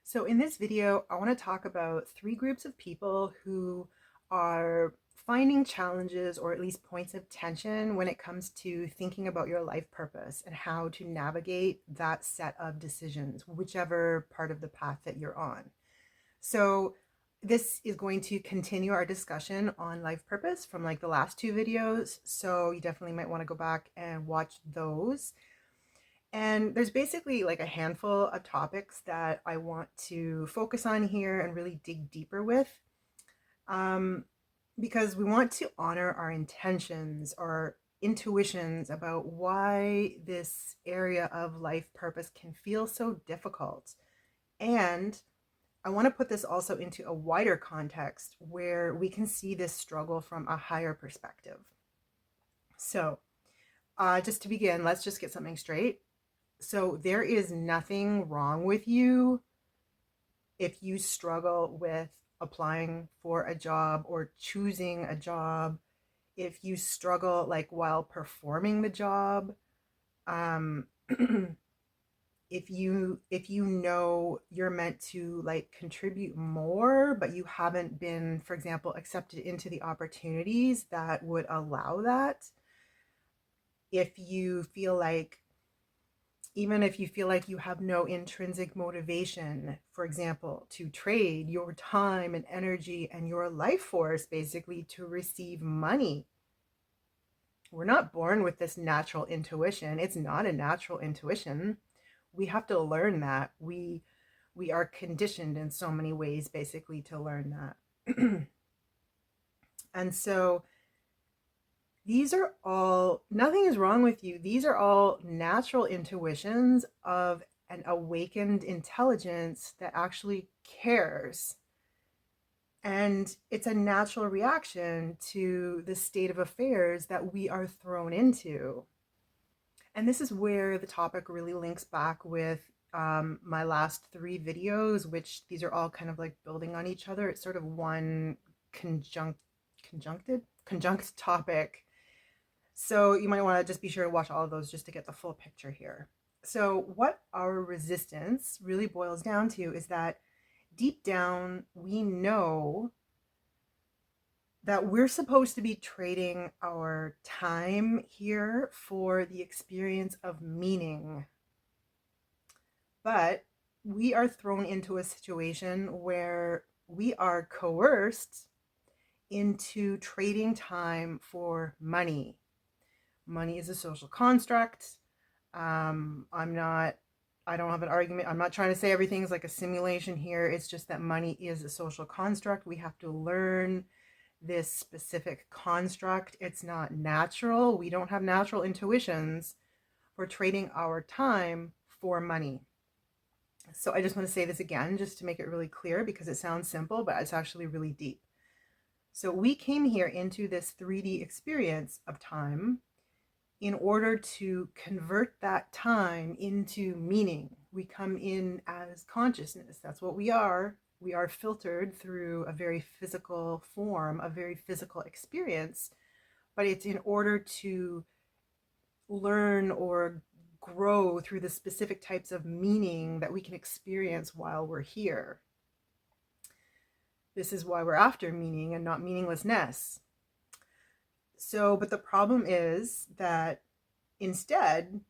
So in this video, I want to talk about three groups of people who are finding challenges or at least points of tension when it comes to thinking about your life purpose and how to navigate that set of decisions, whichever part of the path that you're on. So this is going to continue our discussion on life purpose from like the last two videos. So you definitely might want to go back and watch those. And there's basically like a handful of topics that I want to focus on here and really dig deeper with, um, because we want to honor our intentions or intuitions about why this area of life purpose can feel so difficult. And I want to put this also into a wider context where we can see this struggle from a higher perspective. So, just to begin, let's just get something straight. So there is nothing wrong with you if you struggle with applying for a job or choosing a job, if you struggle like while performing the job, um, if you know you're meant to like contribute more, but you haven't been, for example, accepted into the opportunities that would allow that, if you feel like even if you feel like you have no intrinsic motivation, for example, to trade your time and energy and your life force basically to receive money. We're not born with this natural intuition. It's not a natural intuition. We have to learn that. We are conditioned in so many ways basically to learn that. And so these are all, nothing is wrong with you. These are all natural intuitions of an awakened intelligence that actually cares. And it's a natural reaction to the state of affairs that we are thrown into. And this is where the topic really links back with my last three videos, which these are all kind of like building on each other. It's sort of one conjunct topic. So you might want to just be sure to watch all of those just to get the full picture here. So what our resistance really boils down to is that deep down, we know that we're supposed to be trading our time here for the experience of meaning. But we are thrown into a situation where we are coerced into trading time for money. Money is a social construct. I don't have an argument. I'm not trying to say everything's like a simulation here. It's just that money is a social construct. We have to learn this specific construct. It's not natural. We don't have natural intuitions for trading our time for money. So I just want to say this again, just to make it really clear, because it sounds simple, but it's actually really deep. So we came here into this 3D experience of time in order to convert that time into meaning. We come in as consciousness. That's what we are. We are filtered through a very physical form, a very physical experience, but it's in order to learn or grow through the specific types of meaning that we can experience while we're here. This is why we're after meaning and not meaninglessness. So, but the problem is that instead,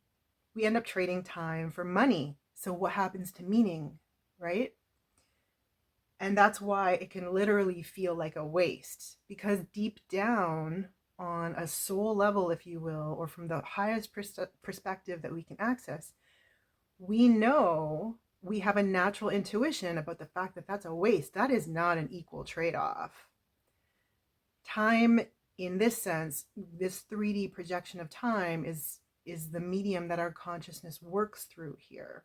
we end up trading time for money. So what happens to meaning, right? And that's why it can literally feel like a waste, because deep down on a soul level, if you will, or from the highest perspective that we can access, we know, we have a natural intuition about the fact that that's a waste. That is not an equal trade-off. Time, in this sense, this 3D projection of time is the medium that our consciousness works through here.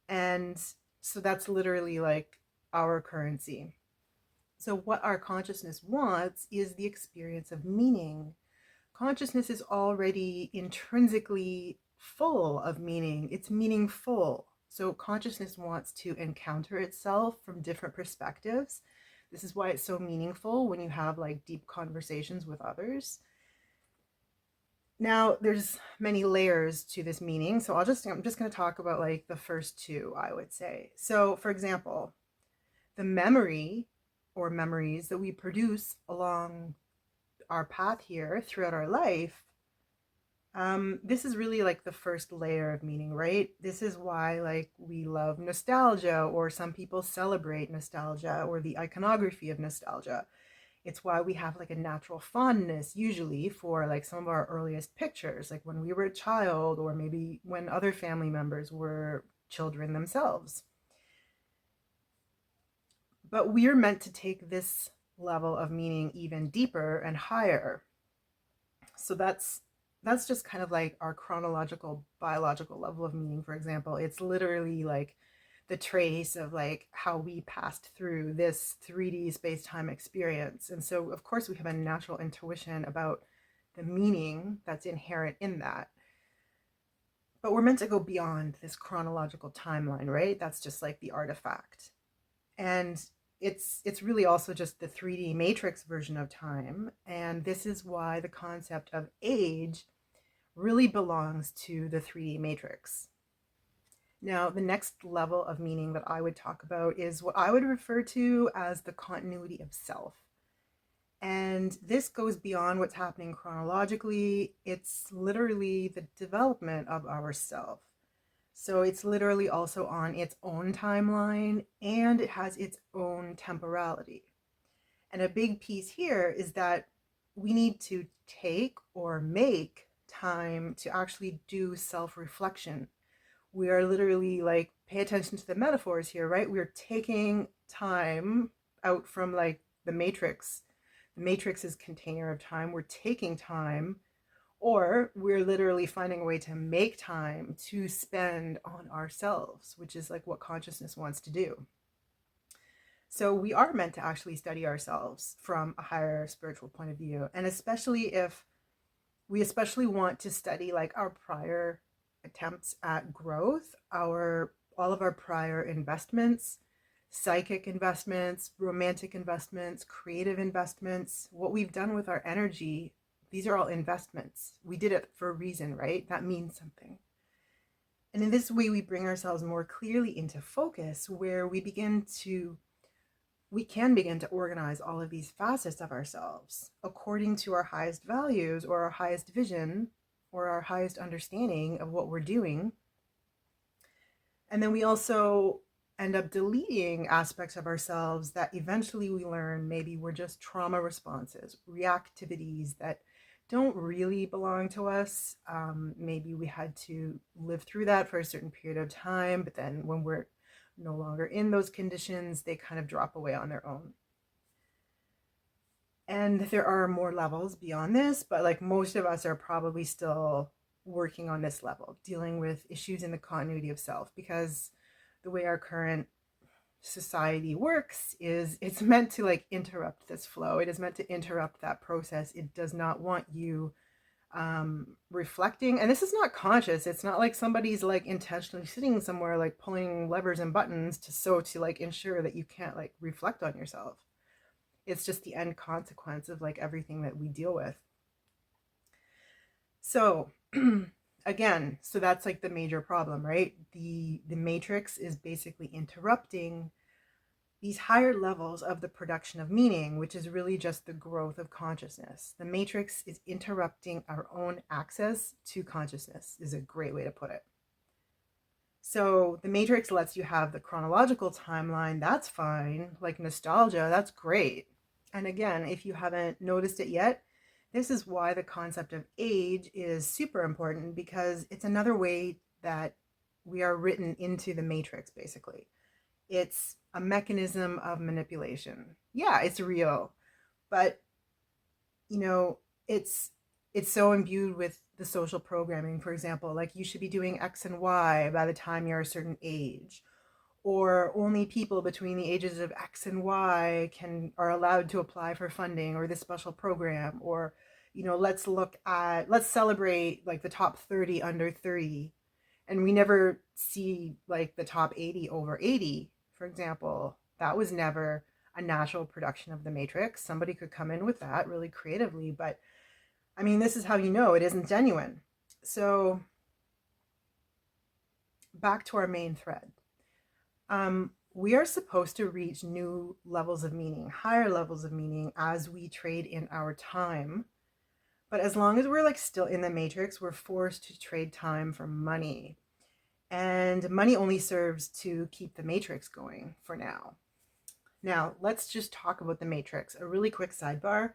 And so that's literally like our currency. So what our consciousness wants is the experience of meaning. Consciousness is already intrinsically full of meaning. It's meaningful. So consciousness wants to encounter itself from different perspectives. This is why it's so meaningful when you have like deep conversations with others. Now, there's many layers to this meaning, so I'm just going to talk about like the first two, I would say. So, for example, the memory or memories that we produce along our path here throughout our life, this is really like the first layer of meaning, right? This is why like we love nostalgia, or some people celebrate nostalgia, or the iconography of nostalgia. It's why we have like a natural fondness usually for like some of our earliest pictures, like when we were a child, or maybe when other family members were children themselves. But we're meant to take this level of meaning even deeper and higher. So that's just kind of like our chronological biological level of meaning. For example, it's literally like the trace of like how we passed through this 3D space-time experience. And so of course we have a natural intuition about the meaning that's inherent in that. But we're meant to go beyond this chronological timeline, right? That's just like the artifact. And it's really also just the 3D matrix version of time. And this is why the concept of age really belongs to the 3D matrix. Now, the next level of meaning that I would talk about is what I would refer to as the continuity of self. And this goes beyond what's happening chronologically. It's literally the development of ourself. So it's literally also on its own timeline, and it has its own temporality. And a big piece here is that we need to take or make time to actually do self reflection. We are literally like, pay attention to the metaphors here, right? We're taking time out from like the matrix. The matrix is container of time. We're taking time, or we're literally finding a way to make time to spend on ourselves, which is like what consciousness wants to do. So we are meant to actually study ourselves from a higher spiritual point of view. And especially if we especially want to study like our prior attempts at growth, our all of our prior investments, psychic investments, romantic investments, creative investments, what we've done with our energy. These are all investments. We did it for a reason, right? That means something. And in this way, we bring ourselves more clearly into focus, where we can begin to organize all of these facets of ourselves according to our highest values, or our highest vision, or our highest understanding of what we're doing. And then we also end up deleting aspects of ourselves that eventually we learn maybe were just trauma responses, reactivities that don't really belong to us. Maybe we had to live through that for a certain period of time, but then when we're no longer in those conditions, they kind of drop away on their own. And there are more levels beyond this, but like most of us are probably still working on this level, dealing with issues in the continuity of self, because the way our current society works is it's meant to like interrupt this flow. It is meant to interrupt that process. It does not want you reflecting. And this is not conscious. It's not like somebody's like intentionally sitting somewhere like pulling levers and buttons to like ensure that you can't like reflect on yourself. It's just the end consequence of like everything that we deal with. So again, so that's like the major problem, right? The matrix is basically interrupting these higher levels of the production of meaning, which is really just the growth of consciousness. The matrix is interrupting our own access to consciousness, is a great way to put it. So the matrix lets you have the chronological timeline, that's fine. Like nostalgia, that's great. And again, if you haven't noticed it yet, this is why the concept of age is super important, because it's another way that we are written into the matrix, basically. It's a mechanism of manipulation. Yeah, it's real, but you know, it's so imbued with the social programming. For example, like you should be doing X and Y by the time you're a certain age, or only people between the ages of X and Y are allowed to apply for funding or this special program, or let's celebrate like the top 30 under 30, and we never see like the top 80 over 80, for example. That was never a natural production of the matrix. Somebody could come in with that really creatively, but I mean, this is how you know it isn't genuine. So, back to our main thread. We are supposed to reach new levels of meaning, higher levels of meaning as we trade in our time. But as long as we're like still in the matrix, we're forced to trade time for money. And money only serves to keep the matrix going for now. Now, let's just talk about the matrix. A really quick sidebar.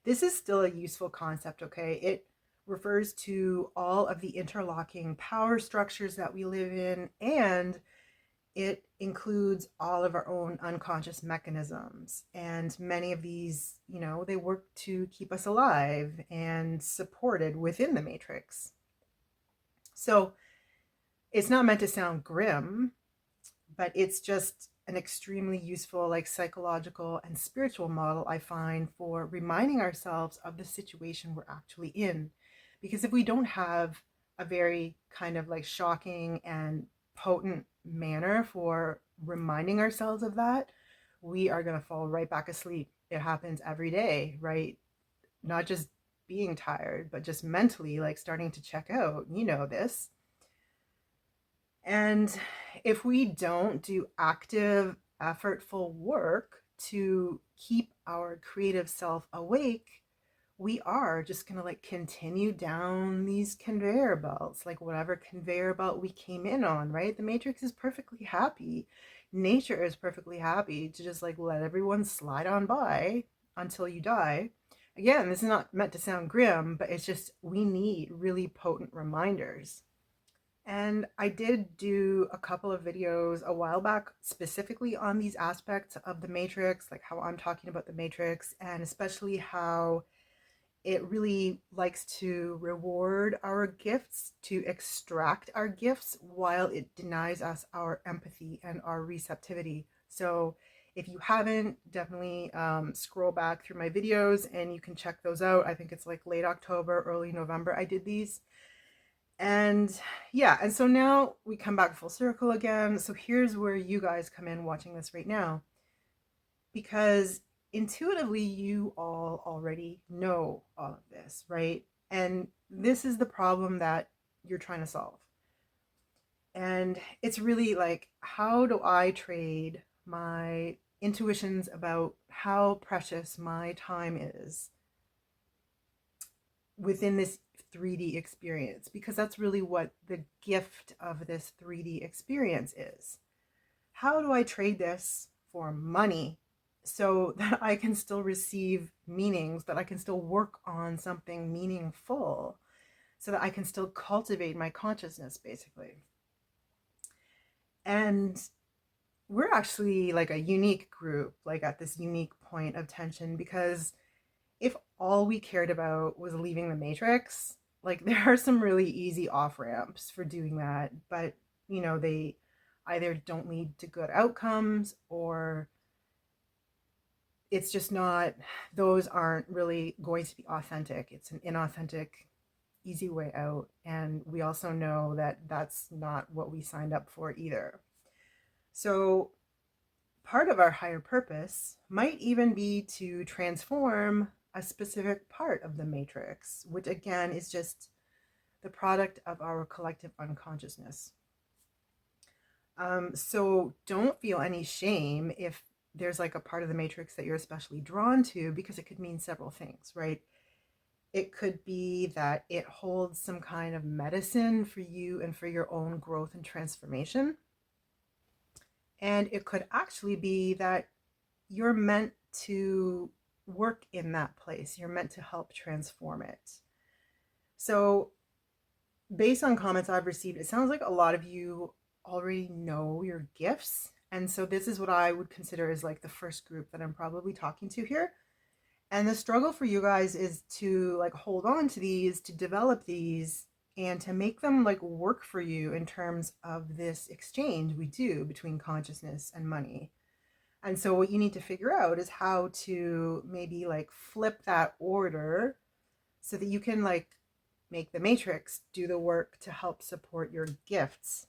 This is still a useful concept, okay? It refers to all of the interlocking power structures that we live in, and it includes all of our own unconscious mechanisms. And many of these, they work to keep us alive and supported within the matrix. So it's not meant to sound grim, but it's just an extremely useful, like, psychological and spiritual model, I find, for reminding ourselves of the situation we're actually in. Because if we don't have a very kind of like shocking and potent manner for reminding ourselves of that, we are going to fall right back asleep. It happens every day, right? Not just being tired, but just mentally, like, starting to check out. You know this. And if we don't do active, effortful work to keep our creative self awake, we are just going to like continue down these conveyor belts, like whatever conveyor belt we came in on, right? The matrix is perfectly happy. Nature is perfectly happy to just like let everyone slide on by until you die. Again, this is not meant to sound grim, but it's just we need really potent reminders. And I did do a couple of videos a while back specifically on these aspects of the matrix, like how I'm talking about the matrix, and especially how it really likes to reward our gifts, to extract our gifts while it denies us our empathy and our receptivity. So if you haven't, definitely scroll back through my videos and you can check those out. I think it's like late October, early November I did these. And yeah, and so now we come back full circle again. So here's where you guys come in watching this right now. Because intuitively, you all already know all of this, right? And this is the problem that you're trying to solve. And it's really like, how do I trade my intuitions about how precious my time is within this 3D experience? Because that's really what the gift of this 3D experience is. How do I trade this for money so that I can still receive meanings, that I can still work on something meaningful, so that I can still cultivate my consciousness, basically? And we're actually like a unique group, like at this unique point of tension, because if all we cared about was leaving the matrix, like, there are some really easy off ramps for doing that, but they either don't lead to good outcomes, or it's just not, those aren't really going to be authentic. It's an inauthentic, easy way out. And we also know that that's not what we signed up for either. So part of our higher purpose might even be to transform a specific part of the matrix, which again is just the product of our collective unconsciousness. So don't feel any shame if there's like a part of the matrix that you're especially drawn to, because it could mean several things, right? It could be that it holds some kind of medicine for you and for your own growth and transformation. And it could actually be that you're meant to work in that place. You're meant to help transform it. So, based on comments I've received, it sounds like a lot of you already know your gifts. And so, this is what I would consider as like the first group that I'm probably talking to here. And the struggle for you guys is to like hold on to these, to develop these, and to make them like work for you in terms of this exchange we do between consciousness and money. And so what you need to figure out is how to maybe like flip that order so that you can like make the matrix do the work to help support your gifts.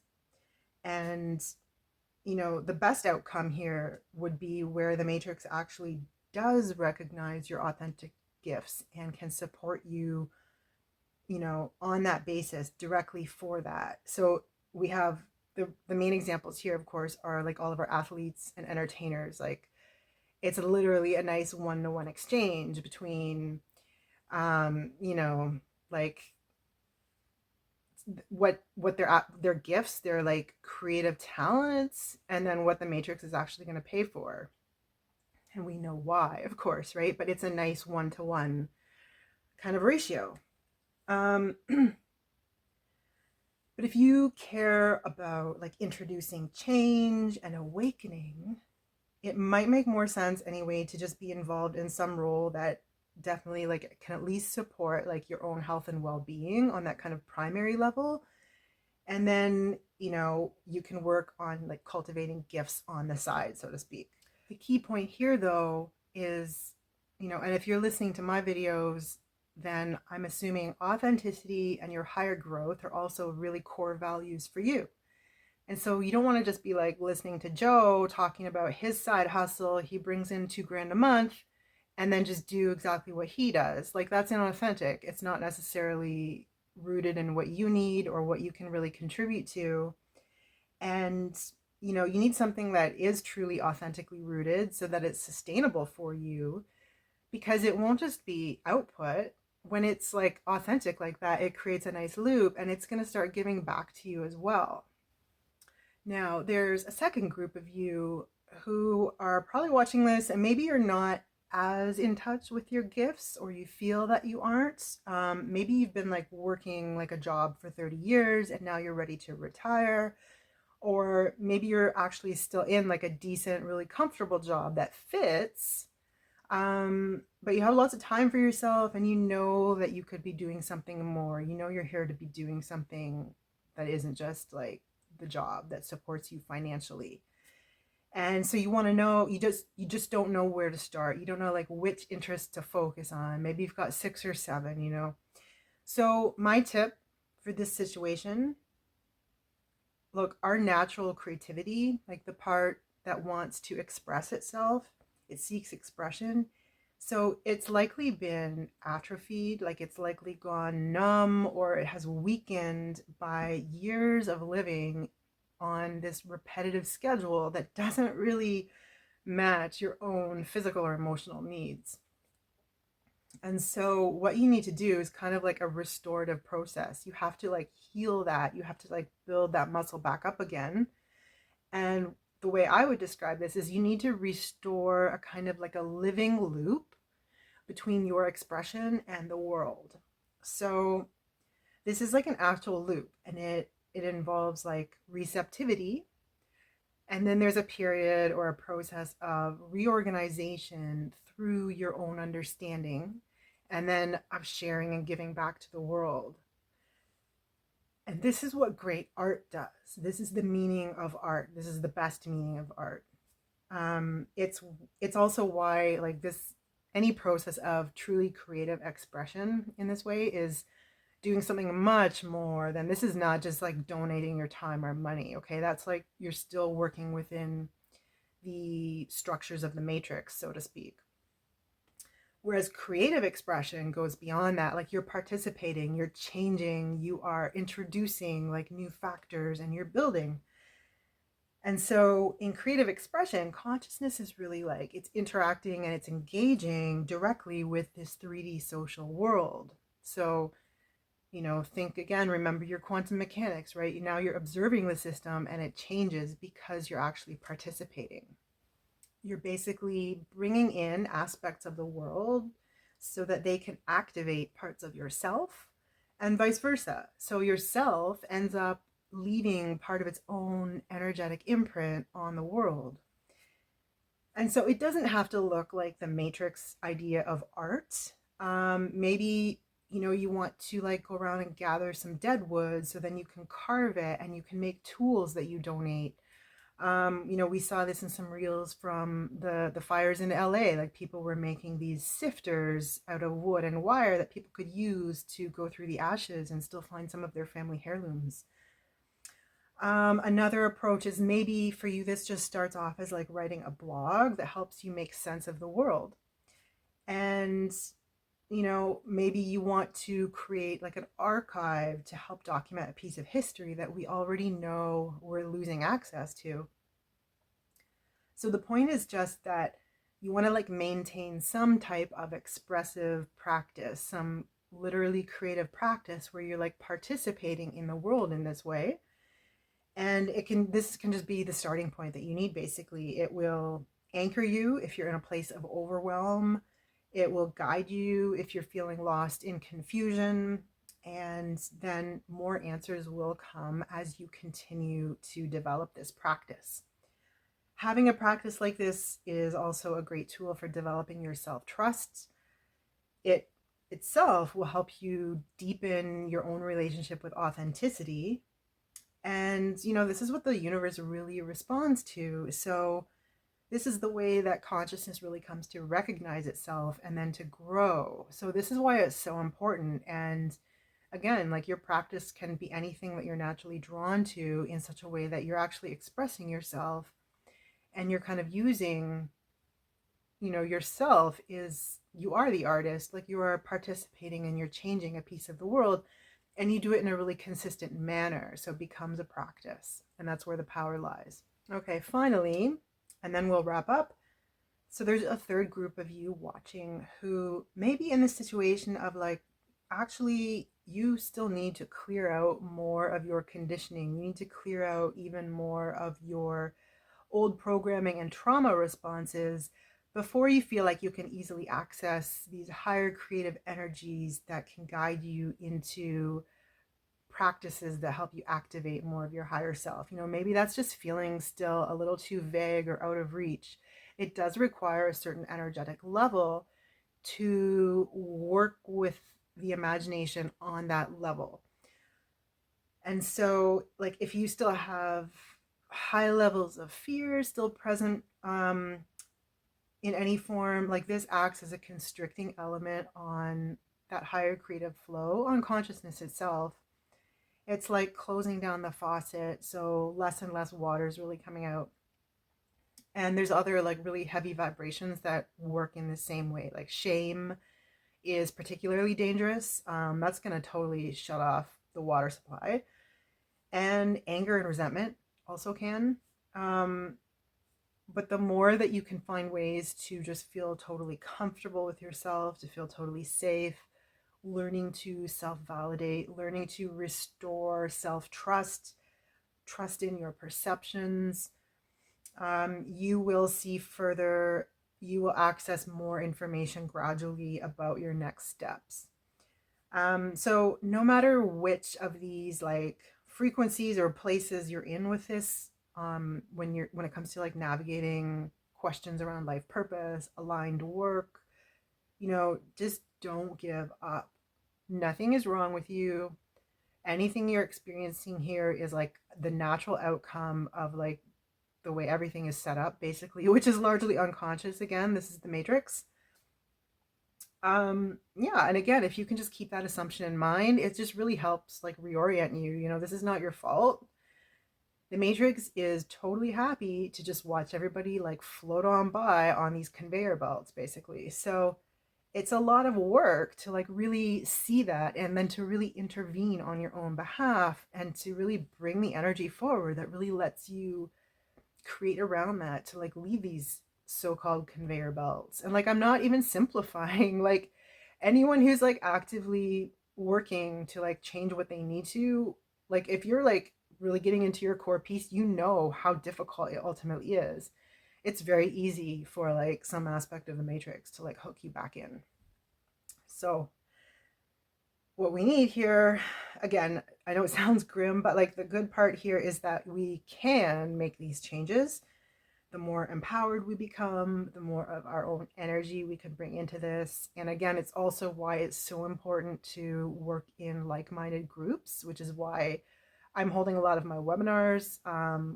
And the best outcome here would be where the matrix actually does recognize your authentic gifts and can support you, on that basis directly for that. So we have the main examples here, of course, are like all of our athletes and entertainers. Like it's literally a nice one-to-one exchange between, like what their gifts, their like creative talents, and then what the matrix is actually going to pay for. And we know why, of course, right? But it's a nice one-to-one kind of ratio. But if you care about like introducing change and awakening, it might make more sense anyway to just be involved in some role that definitely like can at least support like your own health and well-being on that kind of primary level. And then, you can work on like cultivating gifts on the side, so to speak. The key point here though is, and if you're listening to my videos, then I'm assuming authenticity and your higher growth are also really core values for you. And so you don't want to just be like listening to Joe talking about his side hustle. He brings in $2,000 a month and then just do exactly what he does. Like that's inauthentic. It's not necessarily rooted in what you need or what you can really contribute to. And, you need something that is truly authentically rooted so that it's sustainable for you, because it won't just be output. When it's like authentic like that, it creates a nice loop and it's going to start giving back to you as well. Now, there's a second group of you who are probably watching this and maybe you're not as in touch with your gifts, or you feel that you aren't. Maybe you've been like working like a job for 30 years and now you're ready to retire. Or maybe you're actually still in like a decent, really comfortable job that fits. But you have lots of time for yourself and you know that you could be doing something more. You're here to be doing something that isn't just like the job that supports you financially. And so you want to know, you just don't know where to start. You don't know like which interest to focus on. Maybe you've got 6 or 7. So my tip for this situation, look, our natural creativity, like the part that wants to express itself, it seeks expression. So it's likely been atrophied, like it's likely gone numb, or it has weakened by years of living on this repetitive schedule that doesn't really match your own physical or emotional needs. And so what you need to do is kind of like a restorative process. You have to like heal that. You have to like build that muscle back up again. And the way I would describe this is you need to restore a kind of like a living loop between your expression and the world. So this is like an actual loop, and it involves like receptivity, and then there's a period or a process of reorganization through your own understanding, and then of sharing and giving back to the world. And this is what great art does. This is the meaning of art. This is the best meaning of art. It's also why like this, any process of truly creative expression in this way is doing something much more than, this is not just like donating your time or money. Okay, that's like you're still working within the structures of the matrix, so to speak. Whereas creative expression goes beyond that. Like you're participating, you're changing, you are introducing like new factors, and you're building. And so in creative expression, consciousness is really like it's interacting and it's engaging directly with this 3D social world. So, think again, remember your quantum mechanics, right? Now you're observing the system and it changes because you're actually participating. You're basically bringing in aspects of the world so that they can activate parts of yourself, and vice versa. So yourself ends up leaving part of its own energetic imprint on the world. And so it doesn't have to look like the matrix idea of art. Maybe you want to like go around and gather some dead wood so then you can carve it and you can make tools that you donate. We saw this in some reels from the fires in LA. Like people were making these sifters out of wood and wire that people could use to go through the ashes and still find some of their family heirlooms. Another approach is, maybe for you this just starts off as like writing a blog that helps you make sense of the world. And maybe you want to create like an archive to help document a piece of history that we already know we're losing access to. So the point is just that you want to like maintain some type of expressive practice, some literally creative practice where you're like participating in the world in this way. And this can just be the starting point that you need. Basically, it will anchor you if you're in a place of overwhelm. It will guide you if you're feeling lost in confusion, and then more answers will come as you continue to develop this practice. Having a practice like this is also a great tool for developing your self-trust. It itself will help you deepen your own relationship with authenticity. And, this is what the universe really responds to. So, this is the way that consciousness really comes to recognize itself and then to grow. So, this is why it's so important. And again, like your practice can be anything that you're naturally drawn to in such a way that you're actually expressing yourself and you're kind of using, yourself is you are the artist, like you are participating and you're changing a piece of the world, and you do it in a really consistent manner. So it becomes a practice, and that's where the power lies. Okay, finally, and then we'll wrap up. So there's a third group of you watching who may be in the situation of like, actually, you still need to clear out more of your conditioning. You need to clear out even more of your old programming and trauma responses before you feel like you can easily access these higher creative energies that can guide you into practices that help you activate more of your higher self. Maybe that's just feeling still a little too vague or out of reach. It does require a certain energetic level to work with the imagination on that level. And so, like, if you still have high levels of fear still present in any form, like this acts as a constricting element on that higher creative flow on consciousness itself. It's like closing down the faucet, so less and less water is really coming out. And there's other like really heavy vibrations that work in the same way. Like shame is particularly dangerous. That's going to totally shut off the water supply. And anger and resentment also can. But the more that you can find ways to just feel totally comfortable with yourself, to feel totally safe, learning to self-validate, learning to restore self-trust, trust in your perceptions, you will see further, you will access more information gradually about your next steps. So no matter which of these like frequencies or places you're in with this, when it comes to like navigating questions around life purpose, aligned work, just don't give up. Nothing is wrong with you. Anything you're experiencing here is like the natural outcome of like the way everything is set up, basically, which is largely unconscious. Again, this is the matrix. Yeah, and again, if you can just keep that assumption in mind, it just really helps like reorient you. This is not your fault. The matrix is totally happy to just watch everybody like float on by on these conveyor belts, basically. So it's a lot of work to like really see that and then to really intervene on your own behalf and to really bring the energy forward that really lets you create around that, to like leave these so-called conveyor belts. And like I'm not even simplifying. Like anyone who's like actively working to like change what they need to, like if you're like really getting into your core piece, how difficult it ultimately is. It's very easy for like some aspect of the matrix to like hook you back in. So what we need here, again, I know it sounds grim, but like the good part here is that we can make these changes. The more empowered we become, the more of our own energy we can bring into this. And again, it's also why it's so important to work in like-minded groups, which is why I'm holding a lot of my webinars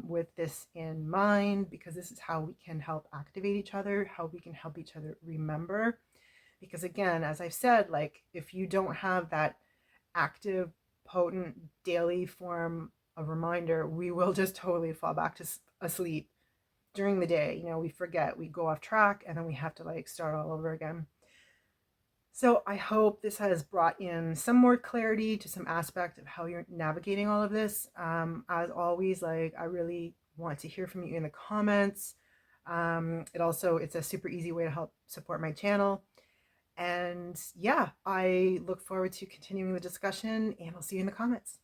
with this in mind, because this is how we can help activate each other, how we can help each other remember. Because again, as I've said, like if you don't have that active, potent daily form of reminder, we will just totally fall back to asleep during the day. We forget, we go off track, and then we have to like start all over again. So I hope this has brought in some more clarity to some aspect of how you're navigating all of this. As always, like I really want to hear from you in the comments. It's a super easy way to help support my channel. And yeah, I look forward to continuing the discussion, and I'll see you in the comments.